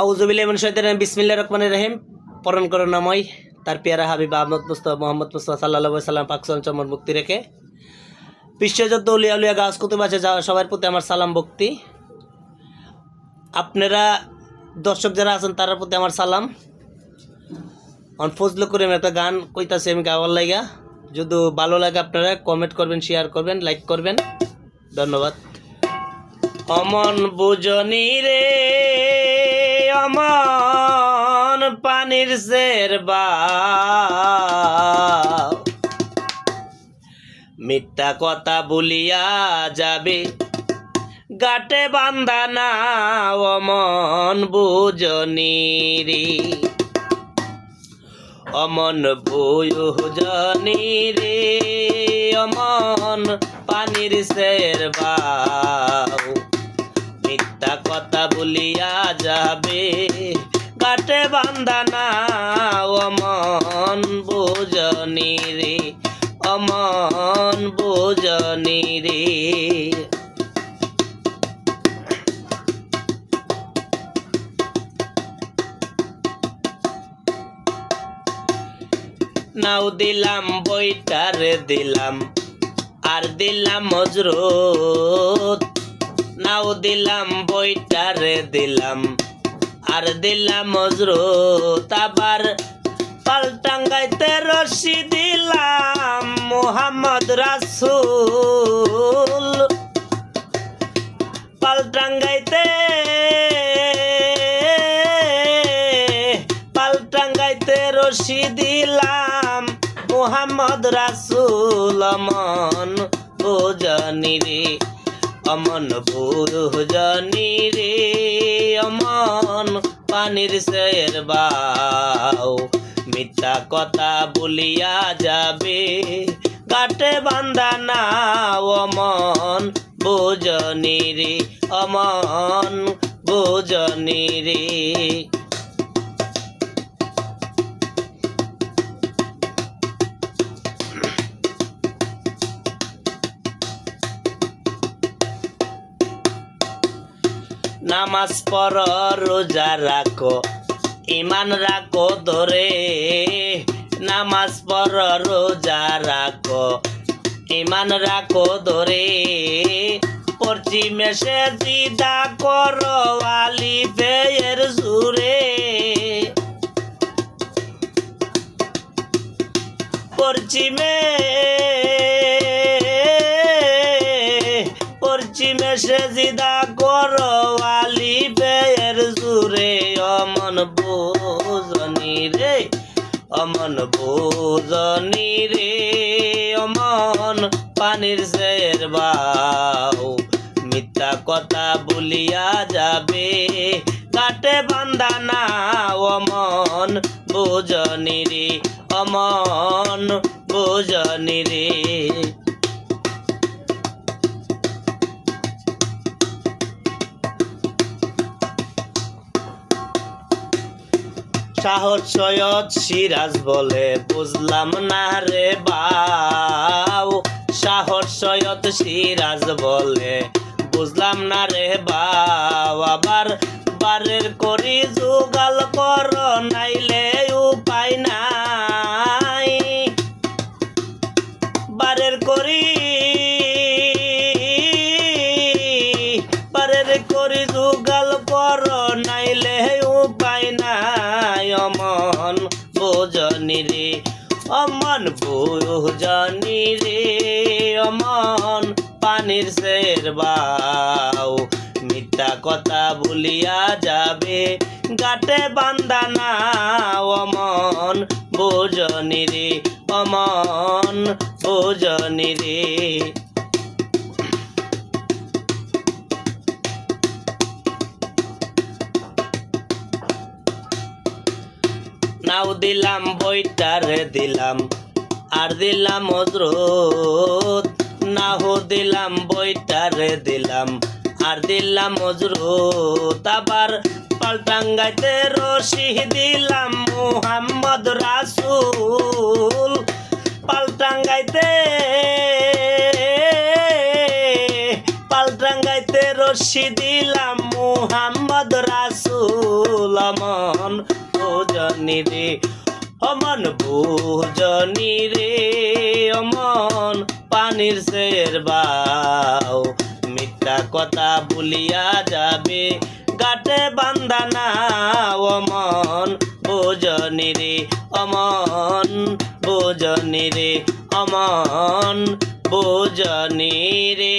আউযুবিল্লাহি মিনাশ শাইতানির বিসমিল্লাহির রহমানির রহিম। পরম করুণাময় তার পেয়ারা হাবিব আহমদ মুস্তাফা মোহাম্মদ মুস্তাফা সাল্লাল্লাহু আলাইহি সাল্লাম পাক চমন মুক্তি রেখে বিশ্বযত উলিয়া উলিয়া গাছ কুতুব আছে সবার প্রতি আমার সালাম ভক্তি। আপনারা দর্শক যারা আছেন তার প্রতি আমার সালাম। ফজল করিম একটা গান কইতাছে আমি গাওয়ার লাগা, যদি ভালো লাগে আপনারা কমেন্ট করবেন, শেয়ার করবেন, লাইক করবেন। ধন্যবাদ। অমন বুঝনি রে অমন পানির জের বাও, মিথ্যা কথা বলিয়া যাবে গাটে বান্ধা না অমন বুঝনি রে অমন বুঝনি রে অমন পানির জের বাও, মিথ্যা কথা বলিয়া যাবে গাটে বান্ধা না অমন বুঝনি রে অমন বুঝনি রে। নাও দিলাম বইটার দিলাম আর দিলাম মজরুত, নাও দিলাম বইটার দিলাম আর দিলাম মজরুত, আবার পাল্টাঙ্গাইতে রশি দিলাম মুহাম্মদ রাসূল, পাল্টাঙ্গাইতে রশি দিলাম মুহাম্মদ রাসূল, অমন বুঝনি রে অমন বুঝনি রে অমন পানির জের বাও, মিথ্যা কথা বলিয়া যাবে গাটে বান্ধা না অমন বুঝনি রে অমন বুঝনি রে। নামাজ পড়ো রোজা রাখো ইমান রাখো ধরে, নামাজ পড়ো রোজা রাখো ইমান রাখো ধরে, পশ্চিমে সিজদা করো আলিফের জুরে, পশ্চিমে সিজদা করো আলিফের জুরে, অমন বুঝনি রে অমন বুঝনি রে অমন পানির জের বাও, মিথ্যা কথা বলিয়া যাবে গাটে বান্ধা না অমন বুঝনি রে অমন বুঝনি রে। শাহর সৈয়দ সিরাজ বলে বুঝলাম না রে বাও, শাহর সৈয়দ সিরাজ বলে বুঝলাম না রে বাও, আবার বারের করি জোগাল কর নাইলে উপায় নাই, বারের করি জোগাল কর নাইলে উপায় নাই, অমন বুঝনি রে অমন বুঝনি রে অমন পানির জের বাও, মিথ্যা কথা বলিয়া যাবে গাটে বান্ধা না অমন বুঝনি রে অমন বুঝনি রে। নাও দিলাম বইটার দিলাম আর দিলাম মজরুত, নাও দিলাম বইটার দিলাম আর দিলাম মজরুত, আবার পাল্টাঙ্গাইতে রশি দিলাম মুহাম্মদ রাসূল, পাল্টাঙ্গাইতে রশি দিলাম মুহাম্মদ রাসূল অমন বোঝনি রে অমন বোঝনি রে অমন পানির সের বাও মিথ্যা কথা বলিয়া যাবে গাটে বান্দানা অমন বোঝনি রে অমন বোঝনি রে অমন বোঝনি রে